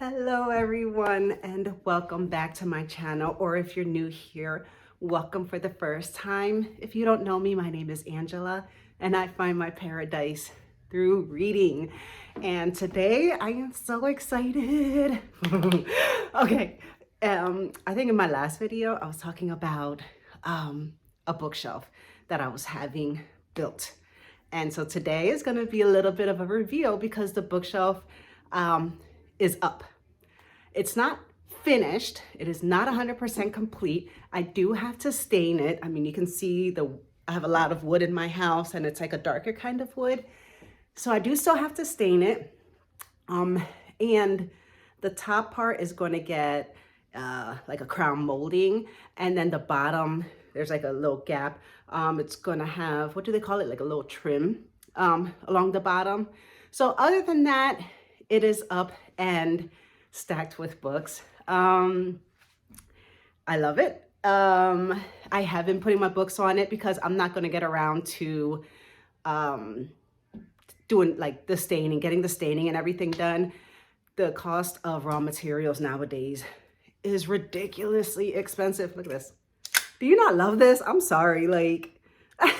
Hello everyone and welcome back to my channel, or if you're new here, welcome for the first time. If you don't know me, my name is Angela and I find my paradise through reading. And today I am so excited. Okay, I think in my last video I was talking about a bookshelf that I was having built. And so today is going to be a little bit of a reveal because the bookshelf is up. It's not finished. It is not 100% complete. I do have to stain it. I mean, you can see I have a lot of wood in my house and it's like a darker kind of wood. So I do still have to stain it. And the top part is going to get like a crown molding. And then the bottom, there's like a little gap. It's going to have, what do they call it? Like a little trim along the bottom. So other than that, it is up and stacked with books. I love it. I have been putting my books on it because I'm not going to get around to doing like the staining, getting the staining and everything done. The cost of raw materials nowadays is ridiculously expensive. Look at this. Do you not love this? I'm sorry. Like, I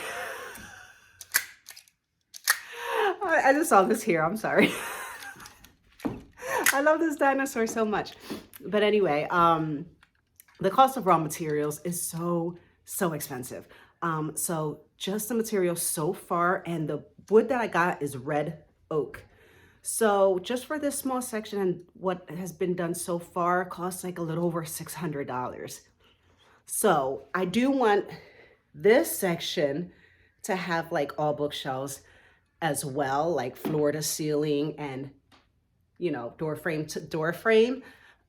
just saw this here. I'm sorry. I love this dinosaur so much. But anyway, the cost of raw materials is so expensive. So just the material so far, and the wood that I got is red oak. So just for this small section and what has been done so far costs like a little over $600. So I do want this section to have like all bookshelves as well, like floor to ceiling and door frame to door frame.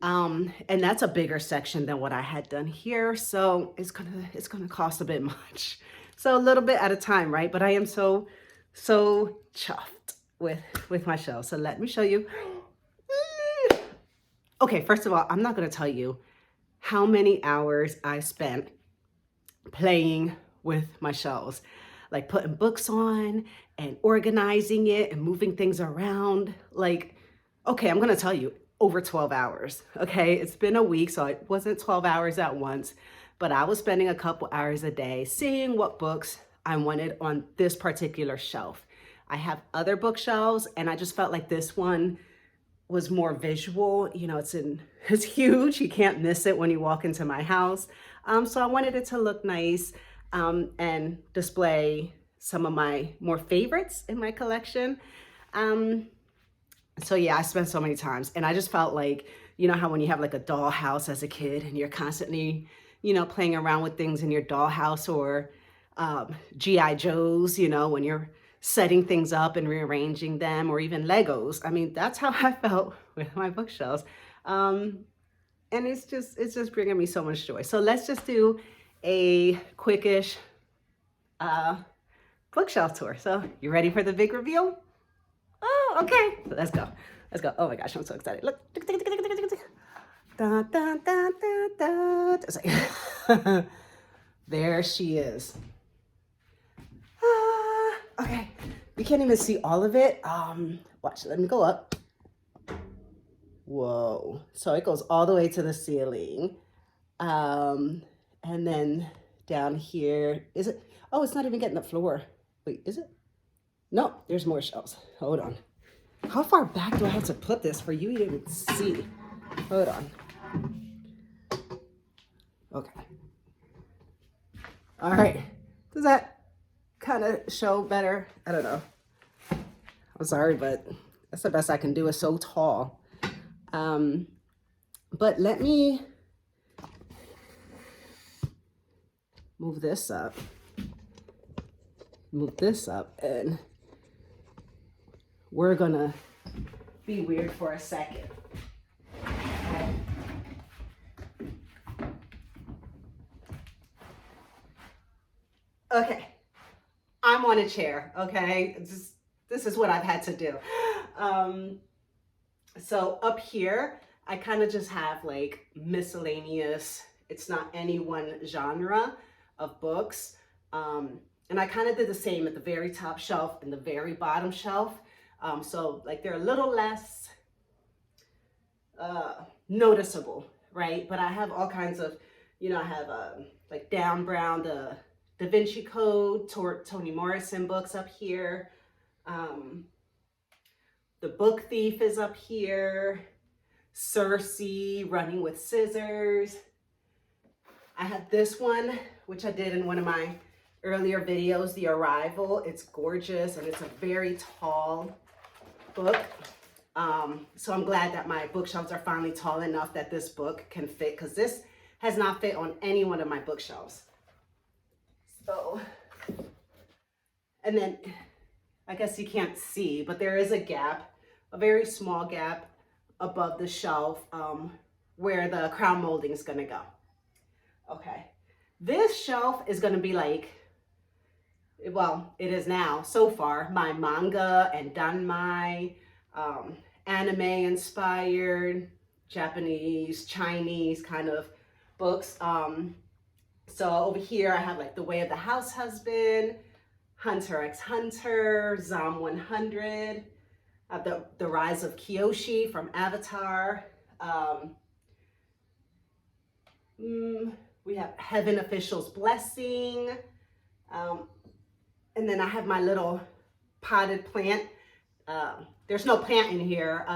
And that's a bigger section than what I had done here. So it's gonna cost a bit much. So a little bit at a time, right? But I am so chuffed with my shelves. So let me show you. Okay, first of all, I'm not gonna tell you how many hours I spent playing with my shelves, like putting books on and organizing it and moving things around. Like, okay, I'm gonna tell you, over 12 hours, okay? It's been a week, so it wasn't 12 hours at once, but I was spending a couple hours a day seeing what books I wanted on this particular shelf. I have other bookshelves, and I just felt like this one was more visual. It's huge. You can't miss it when you walk into my house. So I wanted it to look nice and display some of my more favorites in my collection. So yeah, I spent so many times, and I just felt like, you know how when you have like a doll house as a kid and you're constantly, playing around with things in your doll house, or G.I. Joes, when you're setting things up and rearranging them, or even Legos. I mean, that's how I felt with my bookshelves. And it's just bringing me so much joy. So let's just do a quickish bookshelf tour. So you ready for the big reveal? Oh, okay. Let's go. Let's go. Oh my gosh, I'm so excited. Look. Da, da, da, da, da. There she is. Okay. You can't even see all of it. Watch, let me go up. Whoa. So it goes all the way to the ceiling. And then down here, is it? Oh, it's not even getting the floor. Wait, is it? No, there's more shelves. Hold on. How far back do I have to put this for you to even see? Hold on. Okay. All right. Does that kind of show better? I don't know. I'm sorry, but that's the best I can do. It's so tall. But let me move this up. Move this up, and we're gonna be weird for a second. Okay, I'm on a chair, okay? This is what I've had to do. So up here, I kind of just have like miscellaneous, it's not any one genre of books. And I kind of did the same at the very top shelf and the very bottom shelf. So like they're a little less noticeable, right? But I have all kinds of, I have like Dan Brown, the Da Vinci Code, Toni Morrison books up here. The Book Thief is up here. Circe, Running with Scissors. I have this one, which I did in one of my earlier videos, The Arrival. It's gorgeous and it's a very tall book. So I'm glad that my bookshelves are finally tall enough that this book can fit, because this has not fit on any one of my bookshelves. So, and then I guess you can't see, but there is a gap, a very small gap above the shelf where the crown molding is gonna go. Okay, this shelf is gonna be like, well, it is now, so far, my manga and danmai, anime inspired, Japanese, Chinese kind of books. So over here I have like The Way of the House Husband, Hunter x Hunter, Zom 100, I have the Rise of Kyoshi from Avatar. We have Heaven Official's Blessing. And then I have my little potted plant. There's no plant in here,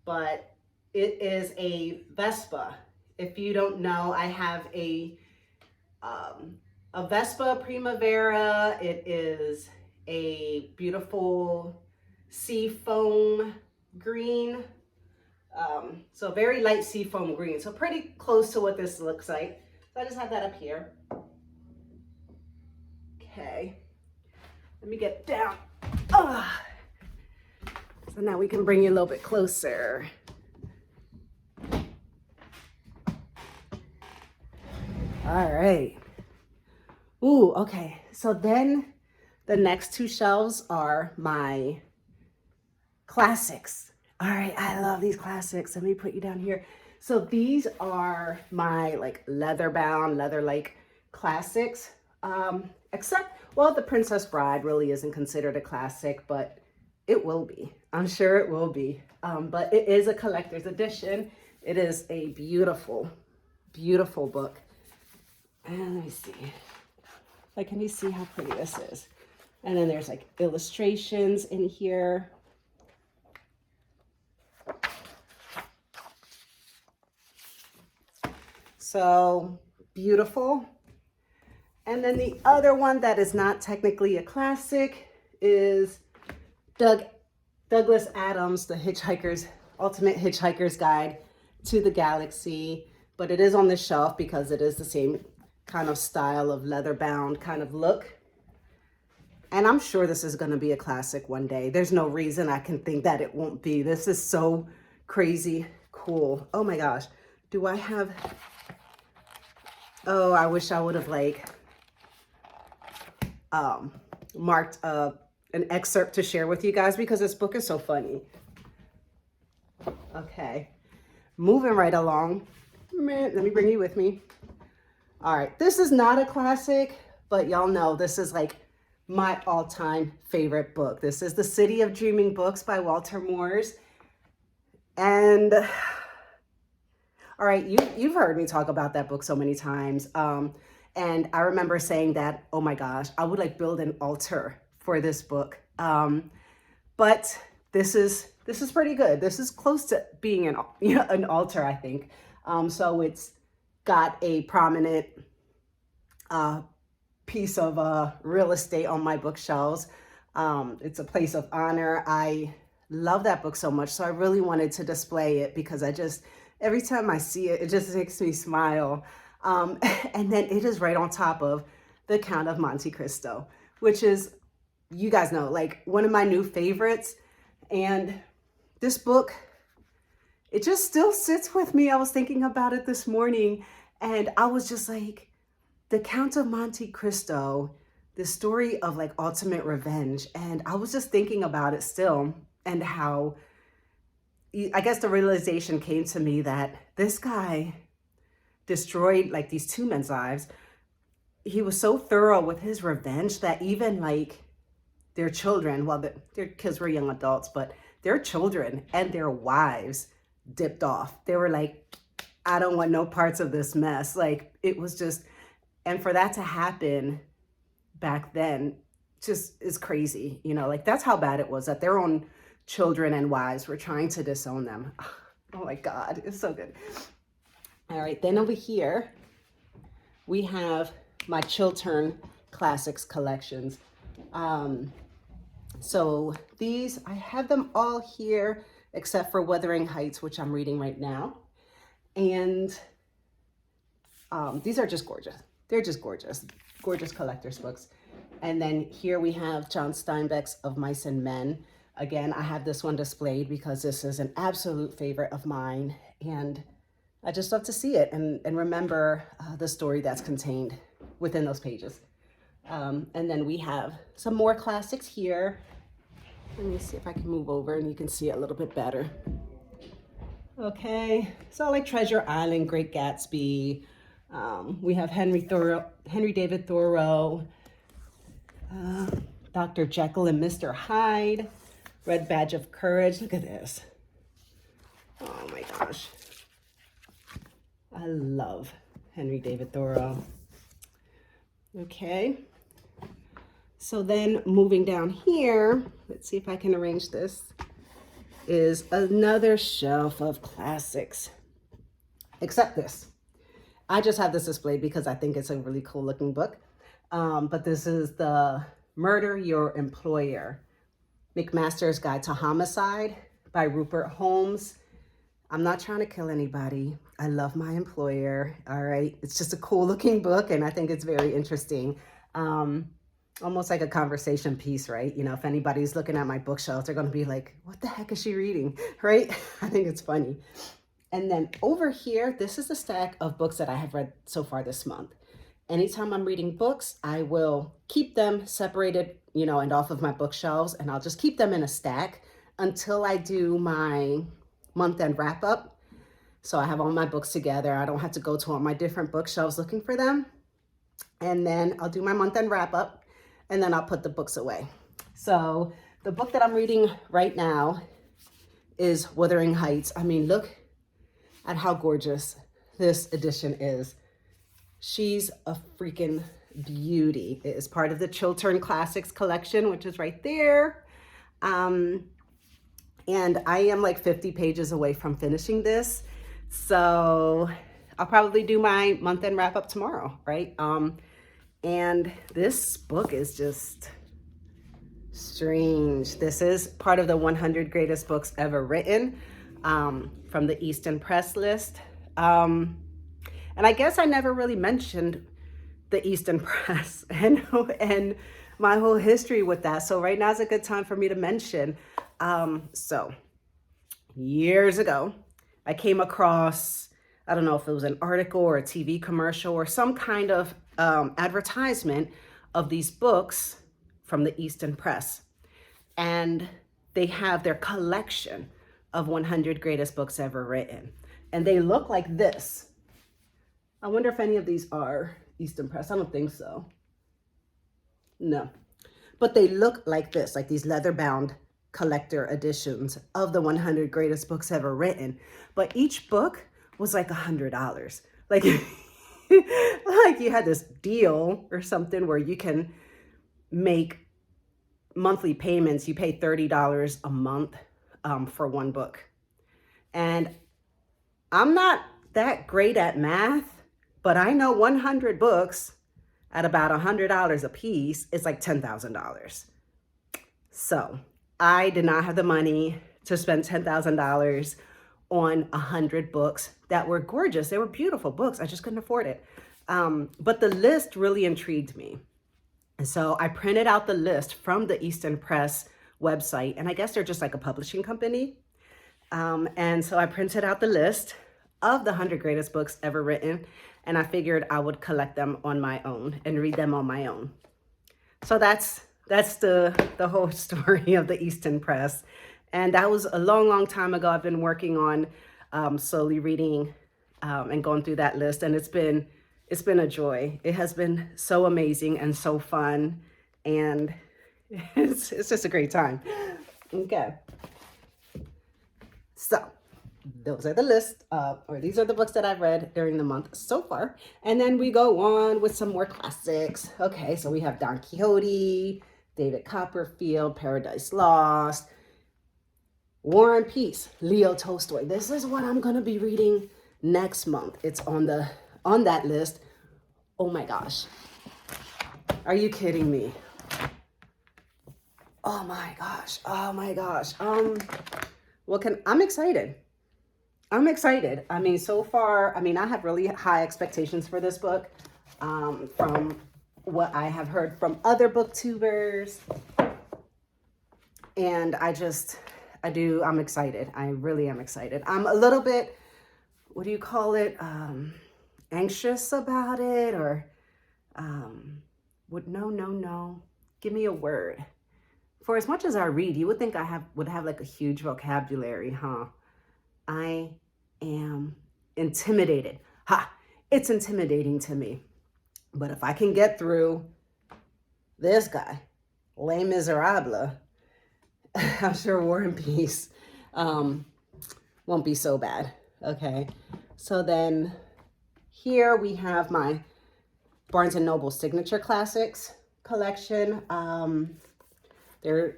but it is a Vespa. If you don't know, I have a Vespa Primavera. It is a beautiful sea foam green. So very light sea foam green. So pretty close to what this looks like. So I just have that up here. Okay. Let me get down. So now we can bring you a little bit closer. All right. Ooh, okay. So then the next two shelves are my classics. All right, I love these classics. Let me put you down here. So these are my like leather-bound, leather-like classics. Except, well, The Princess Bride really isn't considered a classic, but it will be. I'm sure it will be. But it is a collector's edition. It is a beautiful, beautiful book. And let me see. Like, can you see how pretty this is? And then there's like illustrations in here. So beautiful. And then the other one that is not technically a classic is Douglas Adams, The Ultimate Hitchhiker's Guide to the Galaxy. But it is on the shelf because it is the same kind of style of leather-bound kind of look. And I'm sure this is going to be a classic one day. There's no reason I can think that it won't be. This is so crazy cool. Oh my gosh. Do I have... Oh, I wish I would have like marked an excerpt to share with you guys, because this book is so funny. Okay, moving right along. Let me bring you with me. All right, this is not a classic, but y'all know this is like my all-time favorite book. This is The City of Dreaming Books by Walter Moors. And all right, you've heard me talk about that book so many times. And I remember saying that, oh my gosh, I would like build an altar for this book. But this is pretty good. This is close to being an altar, I think. So it's got a prominent piece of real estate on my bookshelves. It's a place of honor. I love that book so much. So I really wanted to display it because every time I see it, it just makes me smile. And then it is right on top of The Count of Monte Cristo, which is, you guys know, like one of my new favorites. And this book, it just still sits with me. I was thinking about it this morning and I was just like, The Count of Monte Cristo, the story of like ultimate revenge. And I was just thinking about it still, and how I guess the realization came to me that this guy destroyed like these two men's lives. He was so thorough with his revenge that even like their children, well, their kids were young adults, but their children and their wives dipped off. They were like, I don't want no parts of this mess. Like, it was just, and for that to happen back then just is crazy. You know, like that's how bad it was, that their own children and wives were trying to disown them. Oh my God, it's so good. All right, then over here, we have my Chiltern Classics collections. So these, I have them all here except for Wuthering Heights, which I'm reading right now. And these are just gorgeous. They're just gorgeous, gorgeous collector's books. And then here we have John Steinbeck's Of Mice and Men. Again, I have this one displayed because this is an absolute favorite of mine. And I just love to see it and remember the story that's contained within those pages. And then we have some more classics here. Let me see if I can move over and you can see it a little bit better. Okay, so like Treasure Island, Great Gatsby. We have Henry David Thoreau, Dr. Jekyll and Mr. Hyde, Red Badge of Courage. Look at this. Oh my gosh. I love Henry David Thoreau. Okay. So then moving down here, let's see if I can arrange this, is another shelf of classics. Except this. I just have this displayed because I think it's a really cool looking book. But this is the Murder Your Employer, McMaster's Guide to Homicide by Rupert Holmes. I'm not trying to kill anybody. I love my employer. All right. It's just a cool looking book. And I think it's very interesting. Almost like a conversation piece, right? You know, if anybody's looking at my bookshelf, they're going to be like, what the heck is she reading? Right? I think it's funny. And then over here, this is the stack of books that I have read so far this month. Anytime I'm reading books, I will keep them separated, you know, and off of my bookshelves, and I'll just keep them in a stack until I do my month-end wrap-up. So I have all my books together. I don't have to go to all my different bookshelves looking for them. And then I'll do my month-end wrap-up, and then I'll put the books away. So the book that I'm reading right now is Wuthering Heights. I mean, look at how gorgeous this edition is. She's a freaking beauty. It is part of the Chiltern Classics collection, which is right there. And I am like 50 pages away from finishing this. So I'll probably do my month-end wrap-up tomorrow, right? And this book is just strange. This is part of the 100 greatest books ever written, from the Easton Press list. And I guess I never really mentioned the Easton Press and my whole history with that. So right now is a good time for me to mention. So years ago, I came across, I don't know if it was an article or a TV commercial or some kind of advertisement of these books from the Easton Press. And they have their collection of 100 greatest books ever written. And they look like this. I wonder if any of these are Easton Press. I don't think so. No. But they look like this, like these leather-bound collector editions of the 100 greatest books ever written. But each book was like $100. Like, like you had this deal or something where you can make monthly payments. You pay $30 a month for one book. And I'm not that great at math, but I know 100 books at about $100 a piece is like $10,000. So I did not have the money to spend $10,000 on 100 books that were gorgeous. They were beautiful books. I just couldn't afford it. But the list really intrigued me. And so I printed out the list from the Easton Press website, and I guess they're just like a publishing company. And so I printed out the list of the 100 greatest books ever written, and I figured I would collect them on my own and read them on my own. So that's the whole story of the Easton Press. And that was a long, long time ago. I've been working on slowly reading and going through that list, and it's been a joy. It has been so amazing and so fun, and it's just a great time. Okay. So those are the list, or these are the books that I've read during the month so far. And then we go on with some more classics. Okay, so we have Don Quixote, David Copperfield, Paradise Lost, War and Peace, Leo Tolstoy. This is what I'm gonna be reading next month. It's on that list. Oh my gosh. Are you kidding me? Oh my gosh. Oh my gosh. I'm excited. I'm excited. I mean, so far, I mean, I have really high expectations for this book, from what I have heard from other booktubers. And I'm excited. I really am excited. I'm a little bit, what do you call it? Anxious about it, or, no. Give me a word. For as much as I read, you would think I would have like a huge vocabulary, huh? I am intimidated. It's intimidating to me. But if I can get through this guy, Les Miserables, I'm sure War and Peace won't be so bad. Okay, so then here we have my Barnes & Noble Signature Classics collection. They're,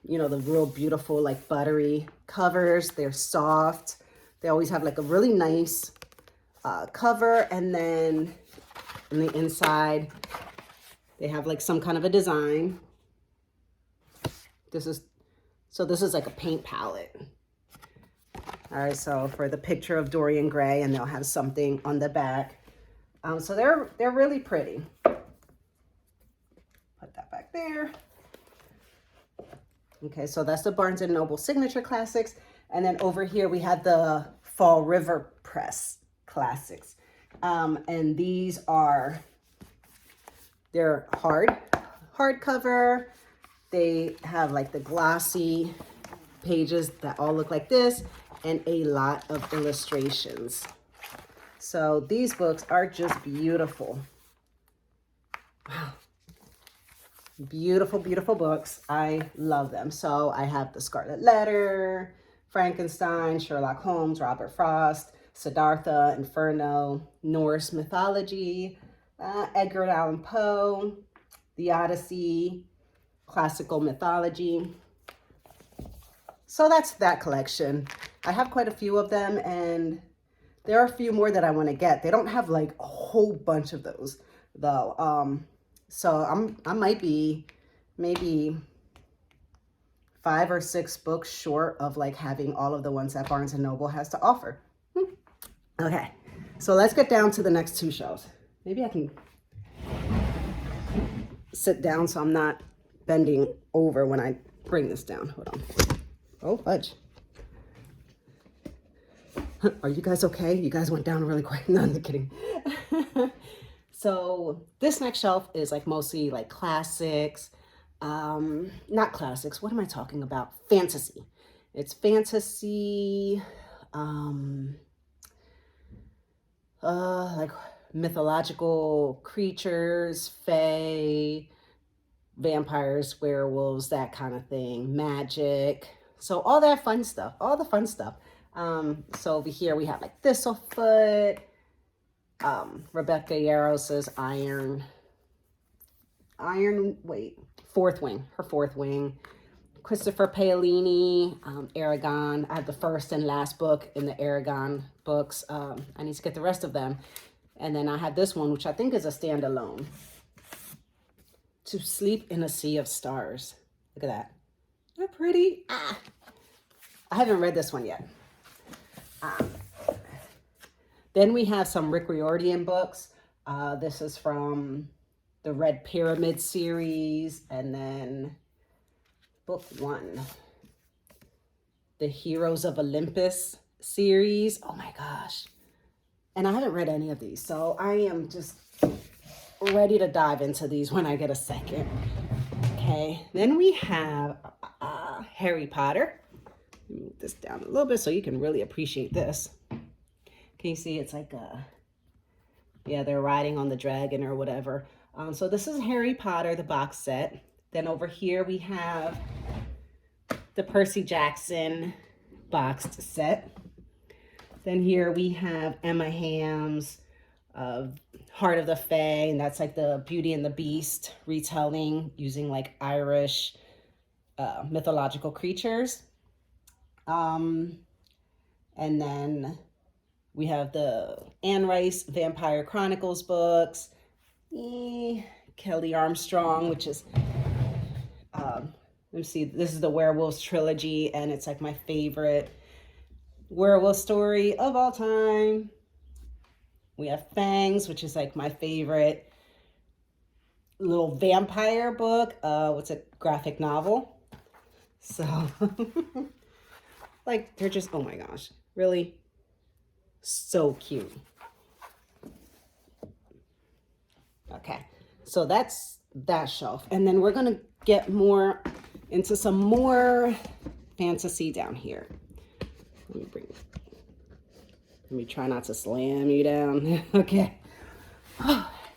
the real beautiful, like buttery covers. They're soft. They always have like a really nice cover. And then on the inside, they have like some kind of a design. This is like a paint palette. All right, so for the picture of Dorian Gray, and they'll have something on the back. So they're really pretty. Put that back there. Okay, so that's the Barnes & Noble Signature Classics. And then over here we have the Fall River Press Classics. And these they're hardcover. They have like the glossy pages that all look like this, and a lot of illustrations. So these books are just beautiful. Wow. Beautiful, beautiful books. I love them. So I have The Scarlet Letter, Frankenstein, Sherlock Holmes, Robert Frost, Siddhartha, Inferno, Norse mythology, Edgar Allan Poe, The Odyssey, classical mythology. So that's that collection. I have quite a few of them, and there are a few more that I want to get. They don't have like a whole bunch of those though. So I might be maybe 5 or 6 books short of like having all of the ones that Barnes & Noble has to offer. Okay, so let's get down to the next 2 shelves. Maybe I can sit down so I'm not bending over when I bring this down. Hold on. Oh, fudge. Are you guys okay? You guys went down really quick. No, I'm kidding. So this next shelf is like mostly like classics. Not classics. What am I talking about? Fantasy. It's fantasy, like mythological creatures, fae, vampires, werewolves, that kind of thing, magic. So all that fun stuff, all the fun stuff. So over here we have like Thistlefoot, Rebecca Yarros's Fourth Wing, her Fourth Wing. Christopher Paolini, Eragon. I have the first and last book in the Eragon books. I need to get the rest of them. And then I have this one, which I think is a standalone. To Sleep in a Sea of Stars. Look at that. They're pretty. I haven't read this one yet. Then we have some Rick Riordan books. This is from the Red Pyramid series. And then book 1, the Heroes of Olympus series. Oh my gosh. And I haven't read any of these, so I am just ready to dive into these when I get a second. Okay, then we have Harry Potter. Let me move this down a little bit so you can really appreciate this. Can you see it's like they're riding on the dragon or whatever. So this is Harry Potter, the box set. Then over here we have the Percy Jackson boxed set. Then here we have Emma Hamm's Heart of the Fae, and that's like the Beauty and the Beast retelling using like Irish mythological creatures. And then we have the Anne Rice Vampire Chronicles books, Kelly Armstrong, which is, let me see, this is the Werewolves trilogy, and it's like my favorite werewolf story of all time. We have Fangs, which is like my favorite little vampire book. What's a graphic novel? So, like, they're just, oh my gosh, really so cute. Okay, so that's that shelf. And then we're gonna get more into some more fantasy down here. Let me try not to slam you down. Okay.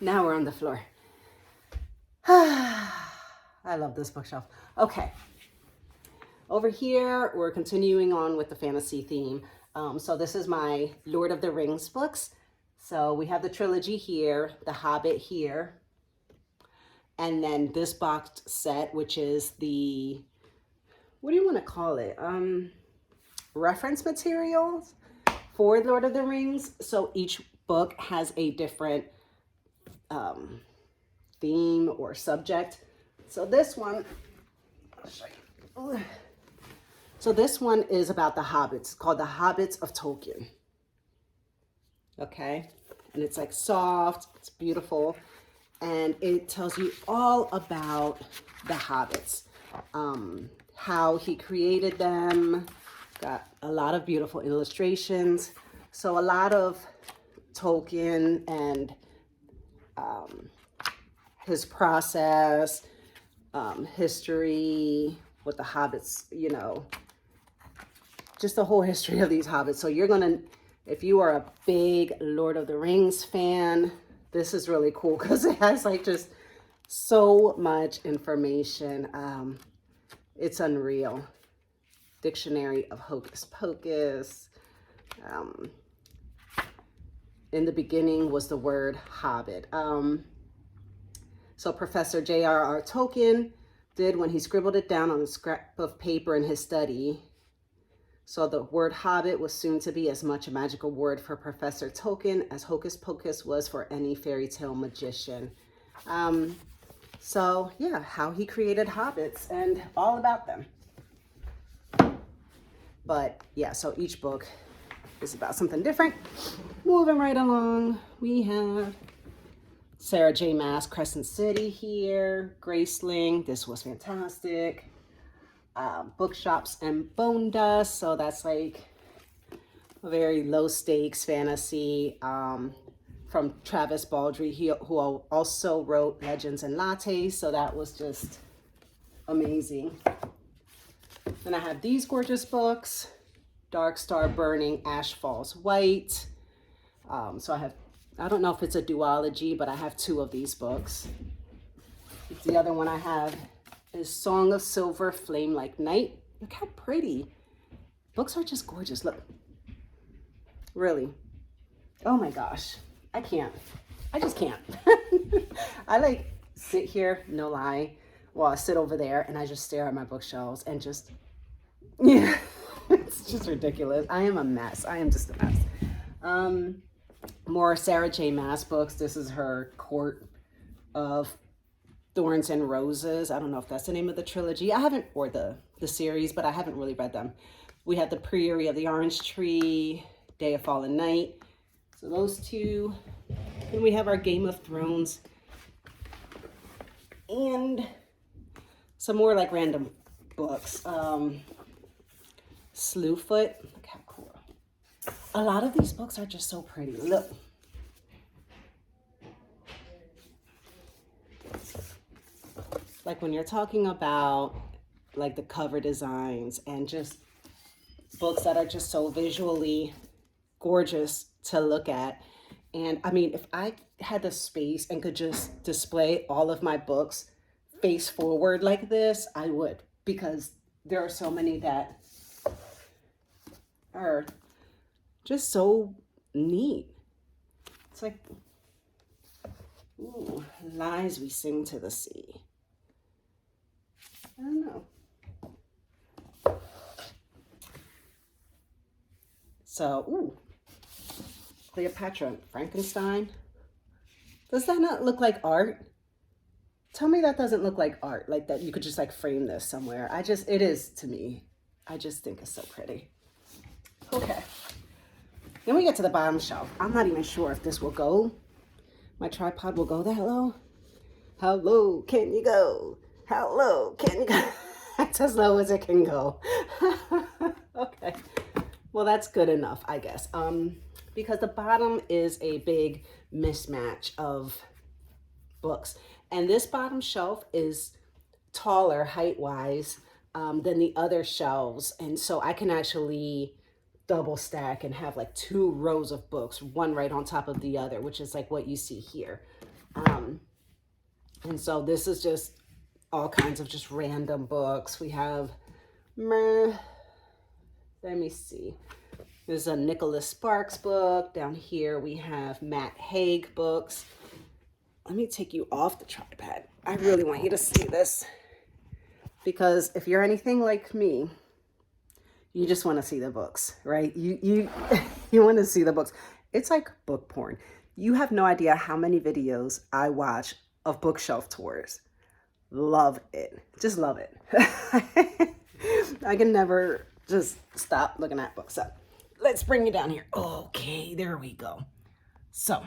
Now we're on the floor. I love this bookshelf. Okay. Over here, we're continuing on with the fantasy theme. So this is my Lord of the Rings books. So we have the trilogy here, The Hobbit here, and then this boxed set, which is the, what do you want to call it? Reference materials for Lord of the Rings. So each book has a different theme or subject. So this one, I'll show you. So this one is about the hobbits, called The Hobbits of Tolkien. Okay, and it's like soft, it's beautiful, and it tells you all about the hobbits, how he created them. Got a lot of beautiful illustrations. So a lot of Tolkien and his process, history with the hobbits, you know, just the whole history of these hobbits. So you're gonna, if you are a big Lord of the Rings fan, this is really cool because it has like just so much information. It's unreal. Dictionary of Hocus Pocus. In the beginning was the word hobbit. So Professor J.R.R. Tolkien did when he scribbled it down on a scrap of paper in his study. So the word hobbit was soon to be as much a magical word for Professor Tolkien as Hocus Pocus was for any fairy tale magician. So yeah, how he created hobbits and all about them. But yeah, so each book is about something different. Moving right along, we have Sarah J. Maas, Crescent City here, Graceling, this was fantastic. Bookshops and Bone Dust, so that's like a very low stakes fantasy from Travis Baldree, who also wrote Legends and Lattes, so that was just amazing. Then I have these gorgeous books, Dark Star Burning, Ash Falls White. So I don't know if it's a duology, but I have two of these books. The other one I have is Song of Silver, Flame Like Night. Look how pretty. Books are just gorgeous. Look. Really. Oh my gosh. I can't. I just can't. I like sit here, no lie. Well, I sit over there and I just stare at my bookshelves and just, yeah, it's just ridiculous. I am a mess. I am just a mess. More Sarah J. Maas books. This is her Court of Thorns and Roses. I don't know if that's the name of the trilogy. I haven't, or the series, but I haven't really read them. We have The Priory of the Orange Tree, Day of Fallen Night. So those two. Then we have our Game of Thrones. And some more like random books. Slewfoot. Look how cool. A lot of these books are just so pretty. Look. Like when you're talking about like the cover designs and just books that are just so visually gorgeous to look at. And I mean, if I had the space and could just display all of my books face forward like this, I would, because there are so many that are just so neat. It's like, ooh, lies we sing to the sea. I don't know. So, ooh, Cleopatra and Frankenstein. Does that not look like art? Tell me that doesn't look like art, like that you could just like frame this somewhere. It is to me. I just think it's so pretty. Okay. Then we get to the bottom shelf. I'm not even sure if this will go. My tripod will go that low. How low can you go? How low can you go? That's as low as it can go. Okay. Well, that's good enough, I guess. Because the bottom is a big mismatch of books. And this bottom shelf is taller height-wise than the other shelves. And so I can actually double stack and have like 2 rows of books, one right on top of the other, which is like what you see here. And so this is just all kinds of just random books. We have, let me see. There's a Nicholas Sparks book. Down here we have Matt Haig books. Let me take you off the tripod. I really want you to see this. Because if you're anything like me, you just want to see the books, right? You want to see the books. It's like book porn. You have no idea how many videos I watch of bookshelf tours. Love it. Just love it. I can never just stop looking at books. So let's bring you down here. Okay, there we go. So,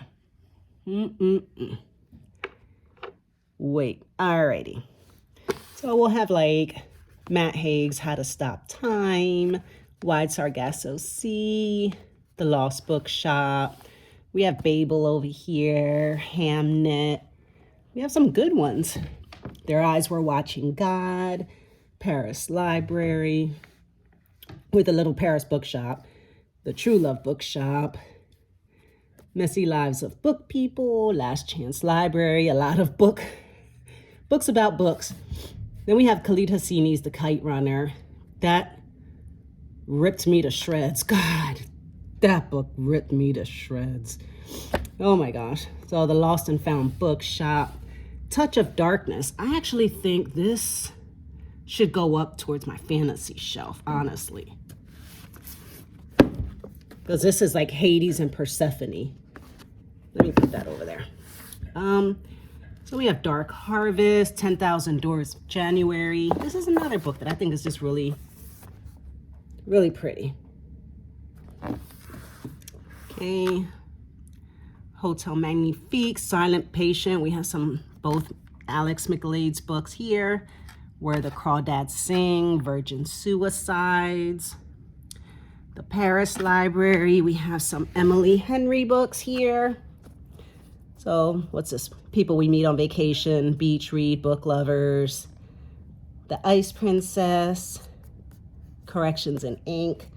wait, alrighty. So we'll have like Matt Haig's How to Stop Time, Wide Sargasso Sea, The Lost Bookshop. We have Babel over here, Hamnet. We have some good ones. Their Eyes Were Watching God, Paris Library, with a Little Paris Bookshop, The True Love Bookshop, Messy Lives of Book People, Last Chance Library, a lot of books about books. Then we have Khalid Hosseini's The Kite Runner. That ripped me to shreds. God, that book ripped me to shreds. Oh my gosh. So The Lost and Found Bookshop, Touch of Darkness. I actually think this should go up towards my fantasy shelf, honestly. Because this is like Hades and Persephone. Let me put that over there. So we have Dark Harvest, 10,000 Doors of January. This is another book that I think is just really, really pretty. Okay. Hotel Magnifique, Silent Patient. We have both Alex Michaelides books here. Where the Crawdads Sing, Virgin Suicides. The Paris Library. We have some Emily Henry books here. So what's this? People We Meet on Vacation, Beach Read, Book Lovers, The Ice Princess, Corrections in Ink,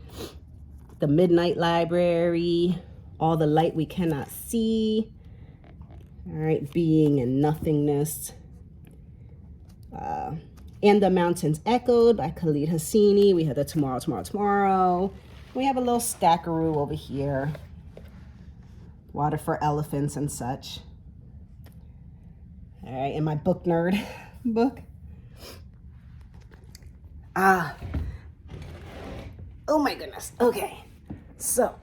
The Midnight Library, All the Light We Cannot See, all right, Being and Nothingness, And the Mountains Echoed by Khalid Hosseini. We have the Tomorrow. We have a little stackaroo over here. Water for Elephants and such. All right, and my book nerd book. Oh my goodness. Okay, so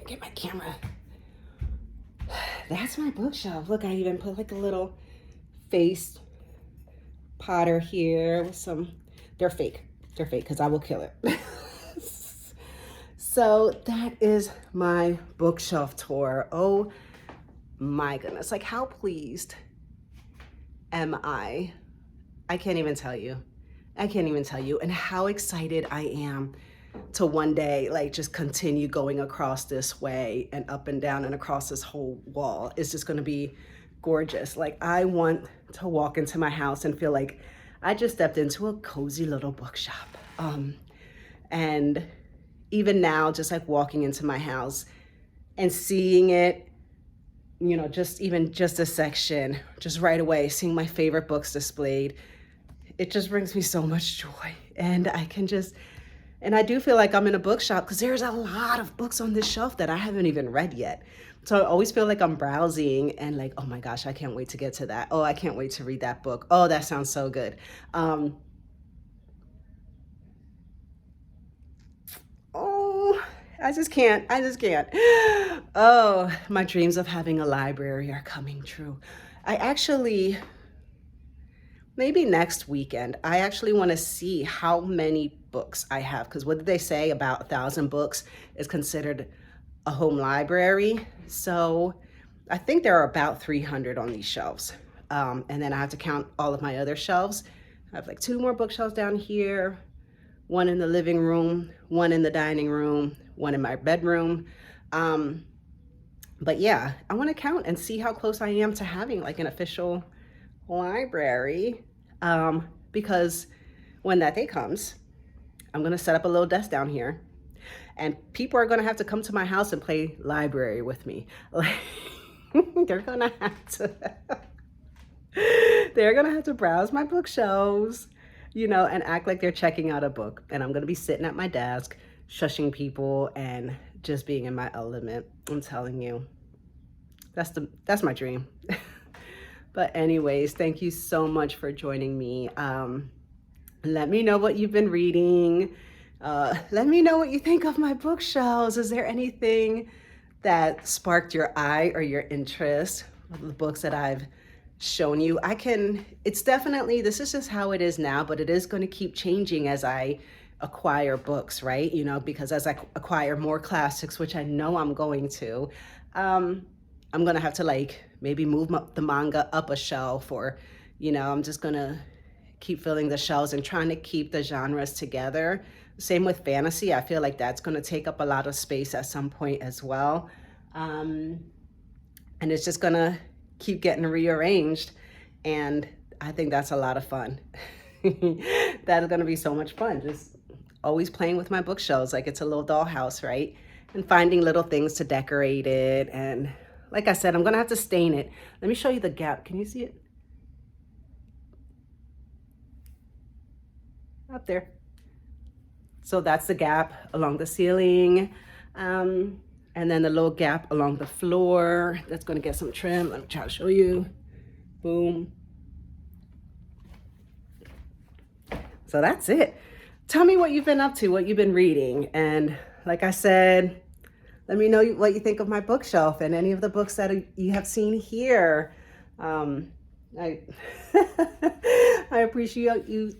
get my camera. That's my bookshelf. Look, I even put like a little face Potter here with some. They're fake because I will kill it. So that is my bookshelf tour. Oh my goodness. Like, how pleased am I? I can't even tell you. And how excited I am to one day, like, just continue going across this way and up and down and across this whole wall. It's just going to be gorgeous. Like, I want to walk into my house and feel like I just stepped into a cozy little bookshop. And even now, just like walking into my house and seeing it, you know, just a section, just right away, seeing my favorite books displayed, it just brings me so much joy. And I can just, And I do feel like I'm in a bookshop because there's a lot of books on this shelf that I haven't even read yet. So I always feel like I'm browsing and like, oh my gosh, I can't wait to get to that. Oh, I can't wait to read that book. Oh, that sounds so good. Oh, I just can't. I just can't. Oh, my dreams of having a library are coming true. I actually, maybe next weekend, I actually want to see how many books I have. Because what did they say? About 1,000 books is considered a home library. So I think there are about 300 on these shelves. And then I have to count all of my other shelves. I have like 2 more bookshelves down here, one in the living room, one in the dining room, one in my bedroom. But yeah, I want to count and see how close I am to having like an official library. Because when that day comes, I'm going to set up a little desk down here and people are going to have to come to my house and play library with me. Like, they're going to have to, they're going to have to browse my bookshelves, you know, and act like they're checking out a book. And I'm going to be sitting at my desk, shushing people and just being in my element. I'm telling you, that's my dream. But anyways, thank you so much for joining me. Let me know what you've been reading. Let me know what you think of my bookshelves. Is there anything that sparked your eye or your interest of the books that I've shown you? It's definitely, this is just how it is now, but it is going to keep changing as I acquire books, right? You know, because as I acquire more classics, which I know I'm going to, I'm going to have to like maybe move the manga up a shelf, or, you know, I'm just going to keep filling the shelves and trying to keep the genres together. Same with fantasy. I feel like that's going to take up a lot of space at some point as well. And it's just going to keep getting rearranged. And I think that's a lot of fun. That is going to be so much fun. Just always playing with my bookshelves like it's a little dollhouse, right? And finding little things to decorate it. And like I said, I'm going to have to stain it. Let me show you the gap. Can you see it? Up there. So that's the gap along the ceiling. And then the little gap along the floor. That's going to get some trim. Let me try to show you. Boom. So that's it. Tell me what you've been up to, what you've been reading. And like I said, let me know what you think of my bookshelf and any of the books that you have seen here. I appreciate you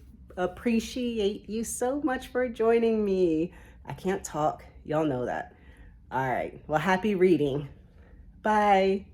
so much for joining me. I can't talk. Y'all know that. All right. Well, happy reading. Bye.